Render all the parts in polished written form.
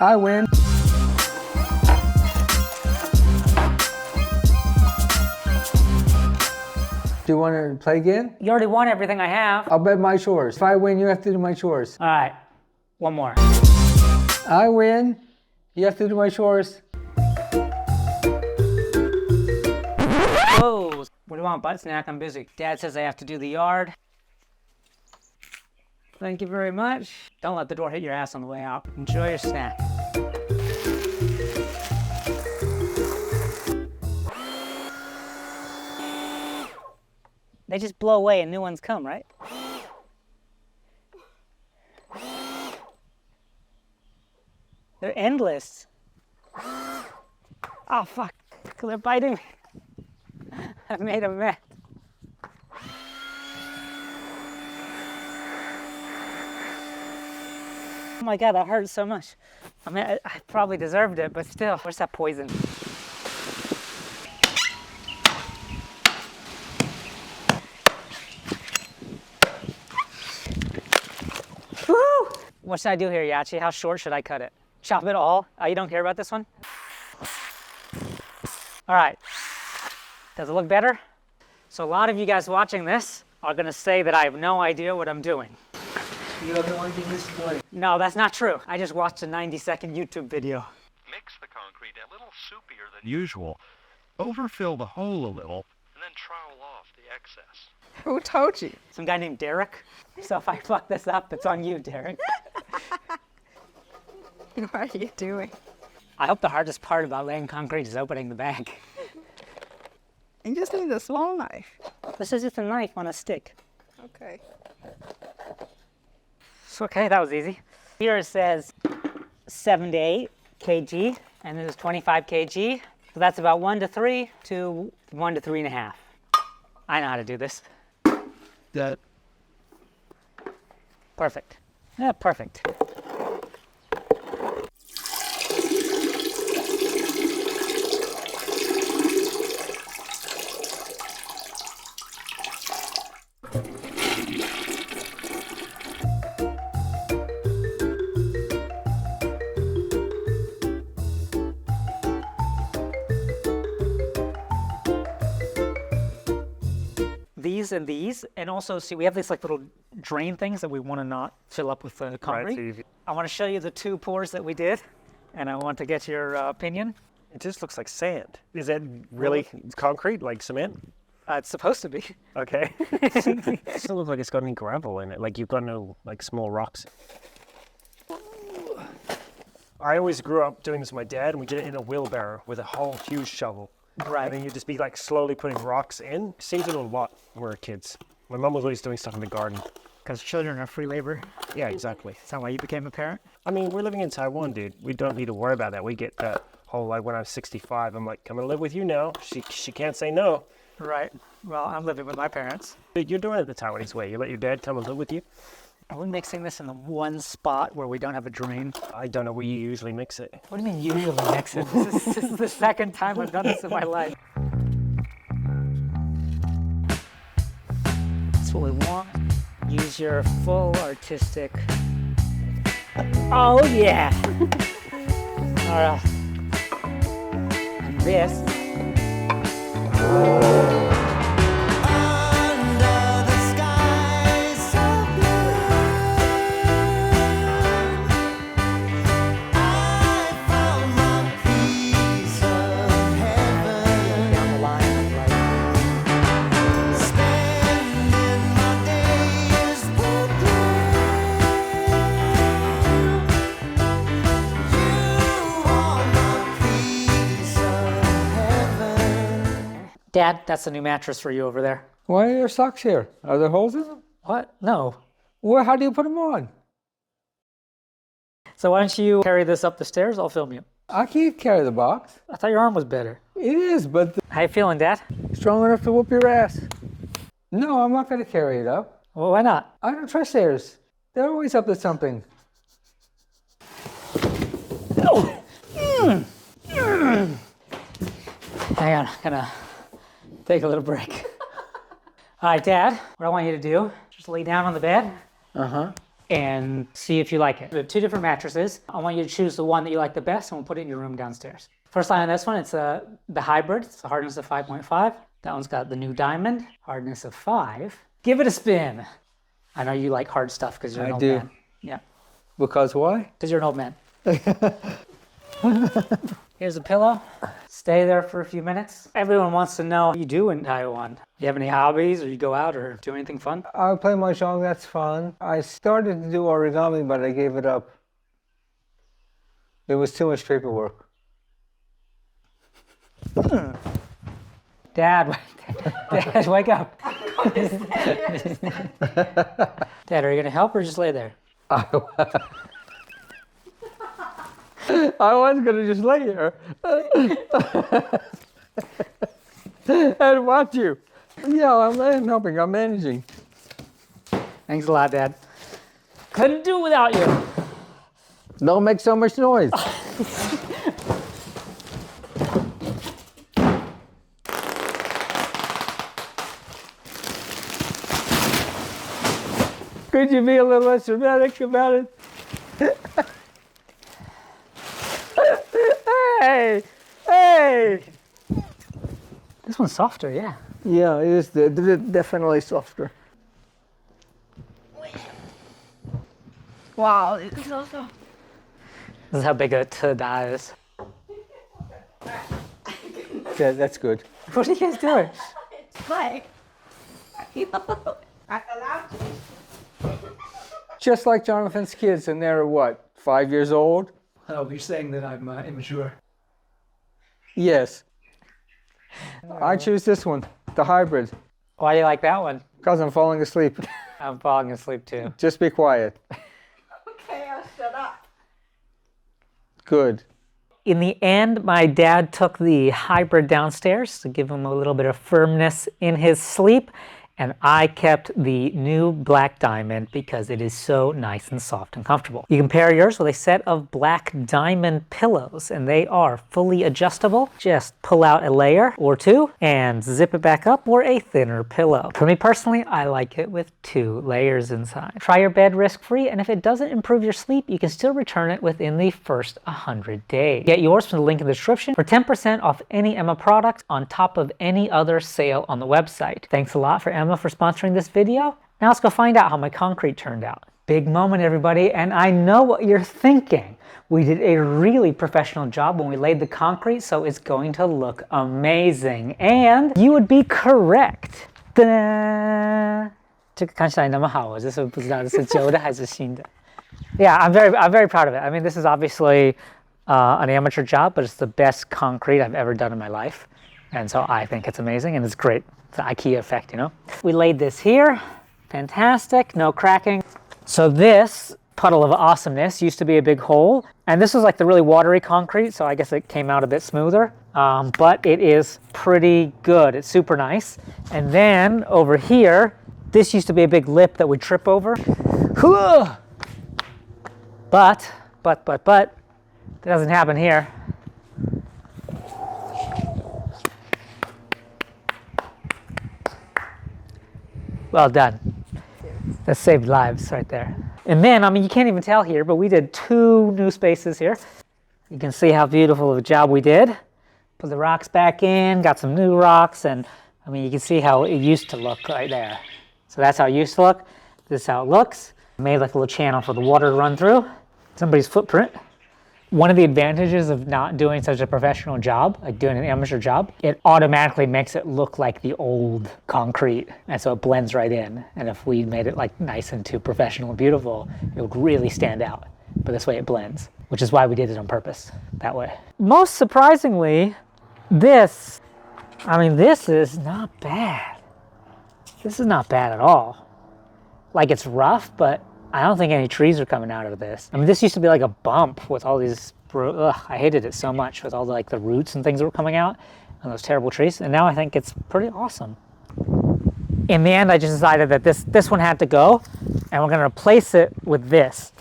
I win. Do you want to play again? You already won everything I have. I'll bet my chores. If I win, you have to do my chores. All right, one more. I win. You have to do my chores. Whoa, what do you want, butt snack? I'm busy. Dad says I have to do the yard. Thank you very much. Don't let the door hit your ass on the way out. Enjoy your snack. They just blow away and new ones come, right? They're endless. Oh, fuck. They're biting me. I've made a mess. Oh my God, that hurt so much. I mean, I probably deserved it, but still, where's that poison? Woo! What should I do here, Yachi? How short should I cut it? Chop it all? Oh, you don't care about this one? All right. Does it look better? So a lot of you guys watching this are gonna say that I have no idea what I'm doing. You have no idea this is doing. No, that's not true. I just watched a 90-second YouTube video. Mix the concrete a little soupier than usual. Overfill the hole a little, and then trowel off the excess. Who told you? Some guy named Derek. So if I fuck this up, it's on you, Derek. What are you doing? I hope the hardest part about laying concrete is opening the bag. You just need a small knife. This is just a knife on a stick. Okay. So, okay, that was easy. Here it says 7 to 8 kg, and this is 25 kg. So that's about 1 to 3 to 1 to 3.5. I know how to do this. That Perfect. Yeah, perfect. These and these, and also see we have these like little drain things that we want to not fill up with concrete. Right, I want to show you the 2 pours that we did, and I want to get your opinion. It just looks like sand. Is that really concrete, like cement? It's supposed to be. Okay. It doesn't look like it's got any gravel in it. Like you've got no like small rocks. I always grew up doing this with my dad, and we did it in a wheelbarrow with a whole huge shovel. Right. And then you'd just be like slowly putting rocks in. Seems to do a lot when we were kids. My mom was always doing stuff in the garden. Because children are free labor. Yeah, exactly. Is that why you became a parent? I mean, we're living in Taiwan, dude. We don't need to worry about that. We get that whole, like, when I'm 65, I'm like, I'm going to live with you now. She can't say no. Right. Well, I'm living with my parents. Dude, you're doing it the Taiwanese way. You let your dad come and live with you. Are we mixing this in the one spot where we don't have a drain? I don't know where you usually mix it. What do you mean usually mix it? This is the second time I've done this in my life. That's what we want. Use your full artistic. Oh yeah! All right. And this. Dad, that's the new mattress for you over there. Why are there socks here? Are there holes in them? What? No. Well, how do you put them on? So why don't you carry this up the stairs? I'll film you. I can't carry the box. I thought your arm was better. It is, but How you feeling, Dad? strong enough to whoop your ass. No, I'm not going to carry it up. Well, why not? I don't trust stairs. They're always up to something. Hang on, I'm gonna take a little break. All right, Dad, what I want you to do, just lay down on the bed Uh-huh. and see if you like it. We have 2 different mattresses. I want you to choose the one that you like the best, and we'll put it in your room downstairs. First line on this one, it's the hybrid. It's a hardness of 5.5. That one's got the new diamond, hardness of 5. Give it a spin. I know you like hard stuff because you're an old man. Yeah. Because why? Because you're an old man. Here's a pillow. Stay there for a few minutes. Everyone wants to know what you do in Taiwan. You have any hobbies, or you go out or do anything fun? I play mahjong, that's fun. I started to do origami, but I gave it up. It was too much paperwork. Dad, wake up. Dad, are you going to help or just lay there? I was going to just lay here and watch you. Yeah, I'm helping. I'm managing. Thanks a lot, Dad. Couldn't do without you. Don't make so much noise. Could you be a little less dramatic about it? Hey! This one's softer, yeah. Yeah, it is definitely softer. Wow, it's also. This is how big a tada is. Yeah, that's good. What are you guys doing? Like, I allowed you. Just like Jonathan's kids, and they're what, 5 years old? Oh, you're saying that I'm immature. Yes. I choose this one, the hybrid, Why do you like that one? because I'm falling asleep. I'm falling asleep too. Just be quiet. Okay, I'll shut up. Good. In the end, my dad took the hybrid downstairs to give him a little bit of firmness in his sleep, and I kept the new black diamond because it is so nice and soft and comfortable. You can pair yours with a set of black diamond pillows, and they are fully adjustable. Just pull out a layer or 2 and zip it back up, or a thinner pillow. For me personally, I like it with 2 layers inside. Try your bed risk-free, and if it doesn't improve your sleep, you can still return it within the first 100 days. Get yours from the link in the description for 10% off any Emma product on top of any other sale on the website. Thanks a lot for Emma for sponsoring this video. Now let's go find out how my concrete turned out. Big moment, everybody, and I know what you're thinking. We did a really professional job when we laid the concrete, so it's going to look amazing. And you would be correct. Ta-da! 这个看起来那么好，我就是不知道这是旧的还是新的。Yeah, I'm very proud of it. I mean, this is obviously an amateur job, but it's the best concrete I've ever done in my life. And so I think it's amazing, and it's great. It's an IKEA effect, you know? We laid this here. Fantastic, no cracking. So this puddle of awesomeness used to be a big hole, and this was like the really watery concrete, so I guess it came out a bit smoother. But it is pretty good. It's super nice. And then over here, this used to be a big lip that we'd trip over. But, that doesn't happen here. Well done. That saved lives right there. And then, I mean, you can't even tell here, but we did 2 new spaces here. You can see how beautiful of a job we did. Put the rocks back in, got some new rocks, and I mean, you can see how it used to look right there. So that's how it used to look. This is how it looks. Made like a little channel for the water to run through. Somebody's footprint. One of the advantages of not doing such a professional job, like doing an amateur job, it automatically makes it look like the old concrete. And so it blends right in. And if we made it like nice and too professional and beautiful, it would really stand out. But this way it blends, which is why we did it on purpose that way. Most surprisingly, this is not bad. This is not bad at all. Like, it's rough, but I don't think any trees are coming out of this. I mean, this used to be like a bump with all these, I hated it so much with all the, like the roots and things that were coming out and those terrible trees. And now I think it's pretty awesome. In the end, I just decided that this one had to go, and we're gonna replace it with this.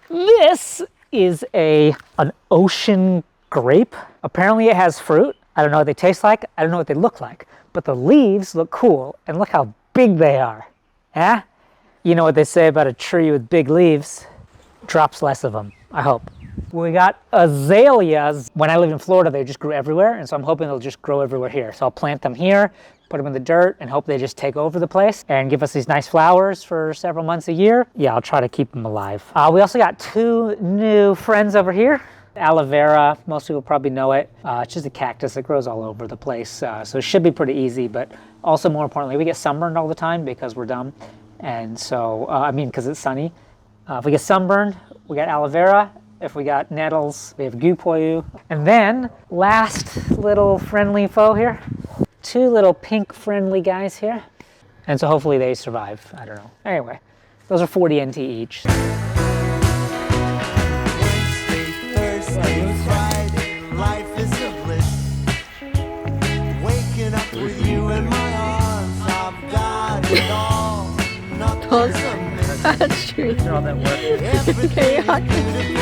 This is an ocean grape. Apparently it has fruit. I don't know what they taste like. I don't know what they look like, but the leaves look cool, and look how big they are. Yeah? You know what they say about a tree with big leaves? Drops less of them, I hope. We got azaleas. When I lived in Florida, they just grew everywhere, and so I'm hoping they'll just grow everywhere here. So I'll plant them here, put them in the dirt, and hope they just take over the place and give us these nice flowers for several months a year. Yeah, I'll try to keep them alive. We also got 2 new friends over here. Aloe vera, most people probably know it. It's just a cactus that grows all over the place, so it should be pretty easy, but also more importantly, we get sunburned all the time because we're dumb, and so, because it's sunny. If we get sunburned, we got aloe vera. If we got nettles, we have gupoyu. And then, last little friendly foe here, 2 little pink friendly guys here. And so hopefully they survive, I don't know. Anyway, those are 40 NT each. Wednesday, Thursday, Friday, life is a bliss. Waking up with you in my arms, I've got it all. Nothing's a miss. That's true. All that work. Everything you do to